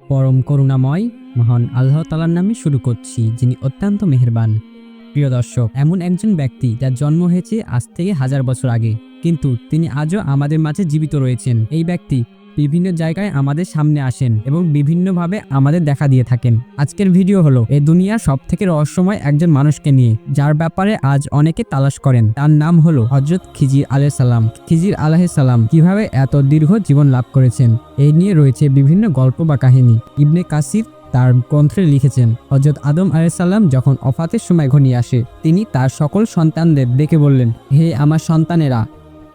পরম করুণাময় মহান আল্লাহ তাআলার নামে শুরু করছি, যিনি অত্যন্ত মেহেরবান। প্রিয় দর্শক, এমন একজন ব্যক্তি যার জন্ম হয়েছে আজ থেকে 1000 বছর আগে, কিন্তু তিনি আজও আমাদের মাঝে জীবিত রয়েছেন। এই ব্যক্তি বিভিন্ন জায়গায় আমাদের সামনে আসেন এবং বিভিন্নভাবে আমাদের দেখা দিয়ে থাকেন। আজকের ভিডিও হলো এই দুনিয়ার সবথেকে রহস্যময় একজন মানুষকে নিয়ে, যার ব্যাপারে আজ অনেকে তালাশ করেন। তার নাম হলো হযরত খিজির আলাইহিস সালাম। খিজির আলাইহিস সালাম কিভাবে এত দীর্ঘ জীবন লাভ করেছেন, এই নিয়ে রয়েছে বিভিন্ন গল্প বা কাহিনী। ইবনে কাসির তার গ্রন্থে লিখেছেন, হযরত আদম আলাইহিস সালাম যখন ওফাতের সময় ঘনিয়ে আসে, তিনি তার সকল সন্তানদের ডেকে বললেন, হে আমার সন্তানেরা,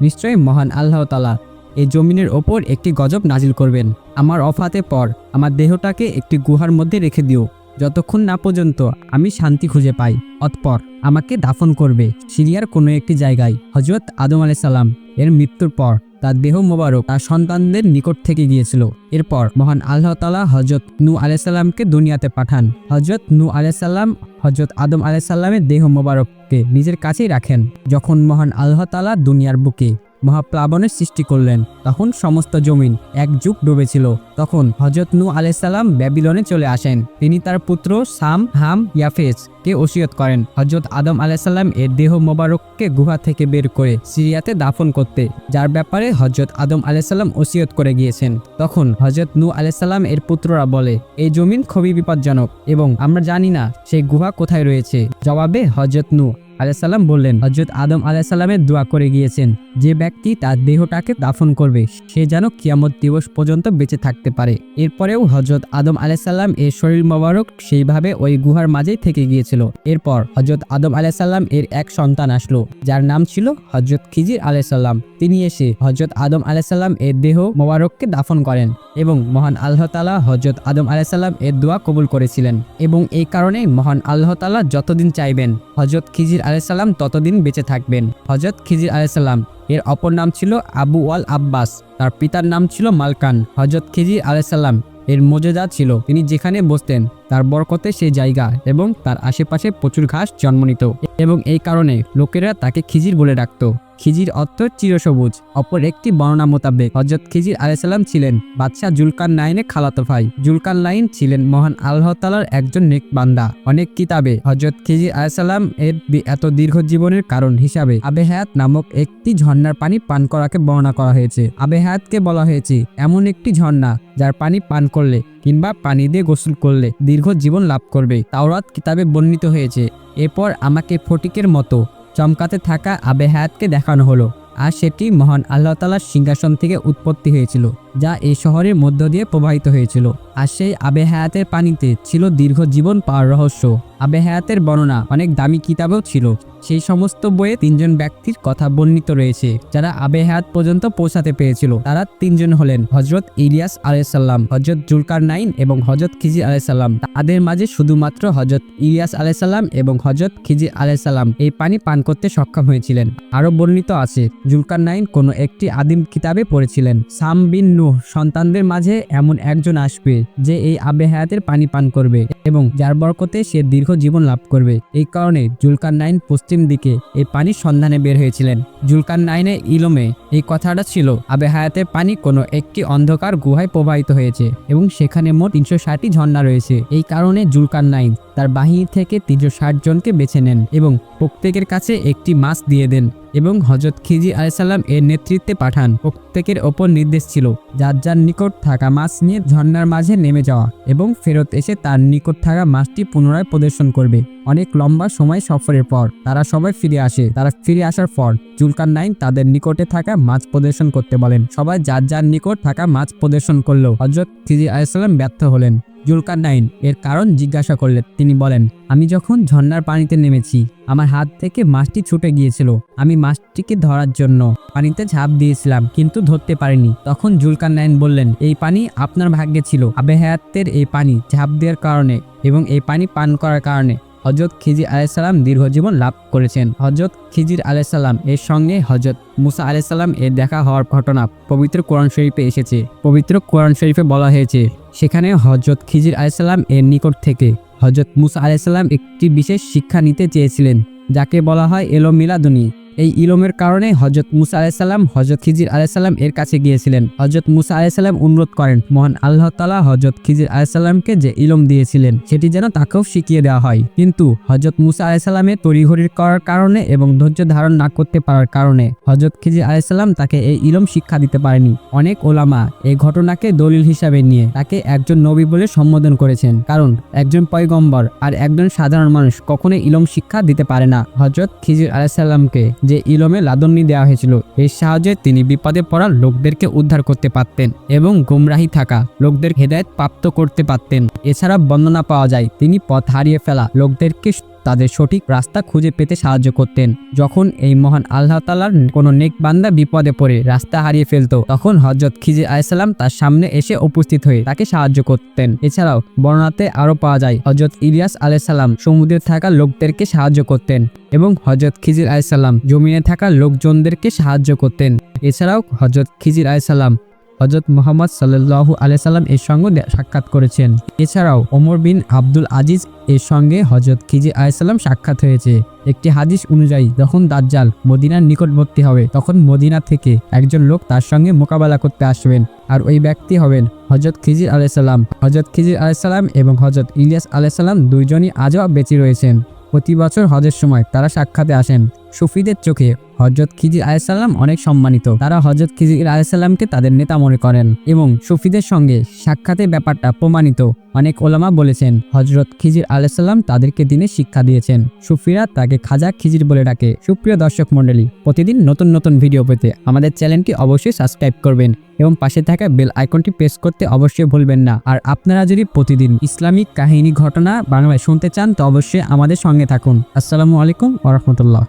নিশ্চয়ই মহান আল্লাহ তাআলা এই জমিনের ওপর একটি গজব নাজিল করবেন। আমার ওফাতের পর আমার দেহটাকে একটি গুহার মধ্যে রেখে দিও, যতক্ষণ না পর্যন্ত আমি শান্তি খুঁজে পাই। অতঃপর আমাকে দাফন করবে সিরিয়ার কোনো একটি জায়গায়। হযরত আদম আলাইহিস সালাম এর মৃত্যুর পর তার দেহ মোবারক তার সন্তানদের নিকট থেকে গিয়েছিল। এরপর মহান আল্লাহ তাআলা হযরত নূহ আলাইহিস সালামকে দুনিয়াতে পাঠান। হযরত নূহ আলাইহিস সালাম হযরত আদম আলাইহিস সালামের দেহ মোবারককে নিজের কাছেই রাখেন। যখন মহান আল্লাহ তাআলা দুনিয়ার বুকে মহাপ্লাবনের সৃষ্টি করলেন, তখন সমস্ত জমিন এক যুগ ডুবেছিল। তখন হযরত নূহ আলাইহিস সালাম ব্যাবিলনে চলে আসেন। তিনি তার পুত্র সাম, হাম, ইয়াফেস কে ওসিয়ত করেন হযরত আদম আলাইহিস সালাম এর দেহ মোবারককে গুহা থেকে বের করে সিরিয়াতে দাফন করতে, যার ব্যাপারে হযরত আদম আলাইহিস সালাম ওসিয়ত করে গিয়েছেন। তখন হযরত নূহ আলাইহিস সালাম এর পুত্ররা বলে, এই জমিন খুবই বিপজ্জনক এবং আমরা জানি না সেই গুহা কোথায় রয়েছে। জবাবে হযরত নূহ আলাইহিস সালাম বললেন, হযরত আদম আলাইহিস সালামের দোয়া করে গিয়েছেন, যে ব্যক্তি তার দেহটাকে দাফন করবে সে যেন কিয়ামত দিবস পর্যন্ত বেঁচে থাকতে পারে। এরপরেও হযরত আদম আলাইহিস সালাম এর শরীর মোবারক সেইভাবে ওই গুহার মাঝেই থেকে গিয়েছিল। এরপর হযরত আদম আলাইহিস সালাম এর এক সন্তান আসলো, যার নাম ছিল হযরত খিজির আলাইহিস সালাম। তিনি এসে হযরত আদম আলাইহিস সালাম এর দেহ মোবারককে দাফন করেন এবং মহান আল্লাহ তাআলা হযরত আদম আলাইহিস সালাম এর দোয়া কবুল করেছিলেন। এবং এই কারণেই মহান আল্লাহ তাআলা যতদিন চাইবেন হযরত খিজির আলাইহিস সালাম ততদিন বেঁচে থাকবেন। হযরত খিজির আলাইহিস সালাম এর অপর নাম ছিল আবু ওয়াল আব্বাস। তার পিতার নাম ছিল মালকান। হযরত খিজির আলাইহিস সালাম এর মর্যাদা ছিল, তিনি যেখানে বসতেন তার বরকতে সেই জায়গা এবং তার আশেপাশে প্রচুর ঘাস জন্ম নিত, এবং এই কারণে লোকেরা তাকে খিজির বলে ডাকত। খিজির অর্থ চিরসবুজ। অপর একটি বর্ণনা মোতাবেক হযরত খিজির আলাইহিস সালাম ছিলেন বাদশাহ জুলকারনাইনের খালাতো ভাই। জুলকারনাইন ছিলেন মহান আল্লাহ তাআলার একজন নেক বান্দা। অনেক কিতাবে হযরত খিজির আলাইহিস সালাম এর এত দীর্ঘ জীবনের কারণ হিসাবে আবে হায়াত নামক একটি ঝর্ণার পানি পান করাকে বর্ণনা করা হয়েছে। আবে হায়াতকে বলা হয়েছে এমন একটি ঝর্ণা যার পানি পান করলে কিংবা পানি দিয়ে গোসল করলে দীর্ঘ জীবন লাভ করবে। তাওরাত কিতাবে বর্ণিত হয়েছে, এরপর আমাকে ফটিকের মতো চমকাতে থাকা আবে হায়াতকে দেখানো হলো, আর সেটি মহান আল্লাহ তাআলার সিংহাসন থেকে উৎপত্তি হয়েছিল, যা এই শহরের মধ্য দিয়ে প্রবাহিত হয়েছিল। আর সেই আবে হায়াতের পানিতে ছিল দীর্ঘ জীবন পাওয়ার রহস্য। আবে হায়াতের বর্ণনা অনেক দামি কিতাবেও ছিল। সেই সমস্ত বইয়ে 3 জন ব্যক্তির কথা বর্ণিত রয়েছে যারা আবে হায়াত পর্যন্ত পৌঁছাতে পেরেছিল। তারা 3 জন হলেন হযরত ইলিয়াস আলাইহিস সালাম, হযরত জুলকারনাইন এবং হযরত খিজির আলাইহিস সালাম। তাদের মাঝে শুধুমাত্র হযরত ইলিয়াস আলাইহিস সালাম এবং হযরত খিজির আলাইহিস সালাম এই পানি পান করতে সক্ষম হয়েছিলেন। আরো বর্ণিত আছে জুলকারনাইন কোনো একটি আদিম কিতাবে পড়েছিলেন, সাম বিন নূহ সন্তানদের মাঝে এমন একজন আসবে যে এই আবে হায়াতের পানি পান করবে এবং যার বরকতে সে দীর্ঘ জীবন লাভ করবে। এই কারণে জুলকারনাইন পশ্চিম দিকে এই পানির সন্ধানে বের হয়েছিলেন। জুলকারনাইনের ইলমে এই কথাটা ছিল, আবে হায়াতের পানি কোনো একটি অন্ধকার গুহায় প্রবাহিত হয়েছে এবং সেখানে মোট 360টি ঝর্ণা রয়েছে। এই কারণে জুলকারনাইন তার বাহিনী থেকে 360 জনকে বেছে নেন এবং প্রত্যেকের কাছে একটি মাছ দিয়ে দেন এবং হযরত খিজির আলাইহিস সালাম এর নেতৃত্বে পাঠান। প্রত্যেকের ওপর নির্দেশ ছিল যার যার নিকট থাকা মাছ নিয়ে ঝর্ণার মাঝে নেমে যাওয়া এবং ফেরত এসে তার নিকট থাকা মাছটি পুনরায় প্রদর্শন করবে। অনেক লম্বা সময় সফরের পর তারা সবাই ফিরে আসে। তারা ফিরে আসার পর জুলকারনাইন তাদের নিকটে থাকা মাছ প্রদর্শন করতে বলেন। সবাই যার যার নিকট থাকা মাছ প্রদর্শন করলেও হযরত খিজির আলাইহিস সালাম ব্যর্থ হলেন। জুলকারনাইন এর কারণ জিজ্ঞাসা করলেন। তিনি বলেন, আমি যখন ঝর্ণার পানিতে নেমেছি আমার হাত থেকে মাছটি ছুটে গিয়েছিল। আমি মাছটিকে ধরার জন্য পানিতে ঝাঁপ দিয়েছিলাম কিন্তু ধরতে পারিনি। তখন জুলকারনাইন বললেন, এই পানি আপনার ভাগ্যে ছিল। আবে হায়াতের এই পানি ঝাঁপ দেওয়ার কারণে এবং এই পানি পান করার কারণে হযরত খিজির আলাইহিস সালাম দীর্ঘ জীবন লাভ করেছেন। হযরত খিজির আলাইহিস সালাম এর সঙ্গে হযরত মুসা আলাইহিস সালাম এর দেখা হওয়ার ঘটনা পবিত্র কোরআন শরীফে এসেছে। পবিত্র কোরআন শরীফে বলা হয়েছে, সেখানে হযরত খিজির আলাইহিস সালাম এর নিকট থেকে হযরত মুসা আলাইহিস সালাম একটি বিশেষ শিক্ষা নিতে চেয়েছিলেন, যাকে বলা হয় এলো মিলাদুনি। এই ইলমের কারণে হযরত মুসা আলাইহিস সালাম হযরত খিজির আলাইহিস সালাম এর কাছে গিয়েছিলেন। হযরত মুসা আলাইহিস সালাম অনুরোধ করেন মহান আল্লাহ তাআলা হযরত খিজির আলাইহিস সালামকে যে ইলম দিয়েছিলেন সেটি যেন তাকেও শিখিয়ে দেওয়া হয়। কিন্তু হযরত মুসা আলাইহিস সালামের তড়িঘড়ি করার কারণে এবং ধৈর্য ধারণ না করতে পারার কারণে হযরত খিজির আলাইহিস সালাম তাকে এই ইলম শিক্ষা দিতে পারেনি। অনেক ওলামা এই ঘটনাকে দলিল হিসাবে নিয়ে তাকে একজন নবী বলে সম্বোধন করেছেন, কারণ একজন পয়গম্বর আর একজন সাধারণ মানুষ কখনোই ইলম শিক্ষা দিতে পারে না। হযরত খিজির আলাইহিস সালামকে যে ইলমে লাদন্নি দেওয়া হয়েছিল এর সাহায্যে তিনি বিপদে পড়া লোকদেরকে উদ্ধার করতে পারতেন এবং গুমরাহি থাকা লোকদের হেদায়েত প্রাপ্ত করতে পারতেন। এছাড়া বর্ণনা পাওয়া যায় তিনি পথ হারিয়ে ফেলা লোকদেরকে তাদের সঠিক রাস্তা খুঁজে পেতে সাহায্য করতেন। যখন এই মহান আল্লাহ তাআলার কোনো নেক বান্দা বিপদে পড়ে রাস্তা হারিয়ে ফেলতো তখন হযরত খিজির আলাইহিস সালাম তার সামনে এসে উপস্থিত হয়ে তাকে সাহায্য করতেন। এছাড়াও বর্ণনাতে আরো পাওয়া যায় হযরত ইলিয়াস আলাইহিস সালাম সমুদ্রে থাকা লোকদেরকে সাহায্য করতেন এবং হযরত খিজির আলাইহিস সালাম জমিনে থাকা লোকজনদেরকে সাহায্য করতেন। এছাড়াও হযরত খিজির আলাইহিস সালাম হযরত মুহাম্মদ সাল্লাল্লাহু আলাইহি সাল্লাম এর সঙ্গে সাক্ষাৎ করেছেন। এছাড়াও ওমর বিন আব্দুল আজিজ এর সঙ্গে হযরত খিজির আলাইহিস সালাম সাক্ষাৎ হয়েছে। একটি হাদিস অনুযায়ী যখন দাজ্জাল মদিনার নিকটবর্তী হবে তখন মদিনা থেকে একজন লোক তার সঙ্গে মোকাবেলা করতে আসবেন, আর ওই ব্যক্তি হবেন হযরত খিজির আলাইহিস সালাম। হযরত খিজির আলাইহিস সালাম এবং হযরত ইলিয়াস আলাইহিস সালাম দুইজনই আজও বেঁচে রয়েছেন। প্রতি বছর হজের সময় তারা সাক্ষাতে আসেন। সুফিদের চোখে হযরত খিজির আলাইহিস সালাম অনেক সম্মানিত। তারা হযরত খিজির আলাইহিস সালামকে তাদের নেতা মনে করেন এবং সুফিদের সঙ্গে সাক্ষাতের ব্যাপারটা প্রমাণিত। অনেক ওলামা বলেছেন হযরত খিজির আলাইহিস সালাম তাদেরকে দিনের শিক্ষা দিয়েছেন। সুফিরা তাকে খাজা খিজির বলে ডাকে। সুপ্রিয় দর্শক মণ্ডলী, প্রতিদিন নতুন নতুন ভিডিও পেতে আমাদের চ্যানেলটি অবশ্যই সাবস্ক্রাইব করবেন এবং পাশে থাকা বেল আইকনটি প্রেস করতে অবশ্যই ভুলবেন না। আর আপনারা যদি প্রতিদিন ইসলামিক কাহিনী ঘটনা বাংলায় শুনতে চান তো অবশ্যই আমাদের সঙ্গে থাকুন। আসসালামু আলাইকুম ওয়া রাহমাতুল্লাহ।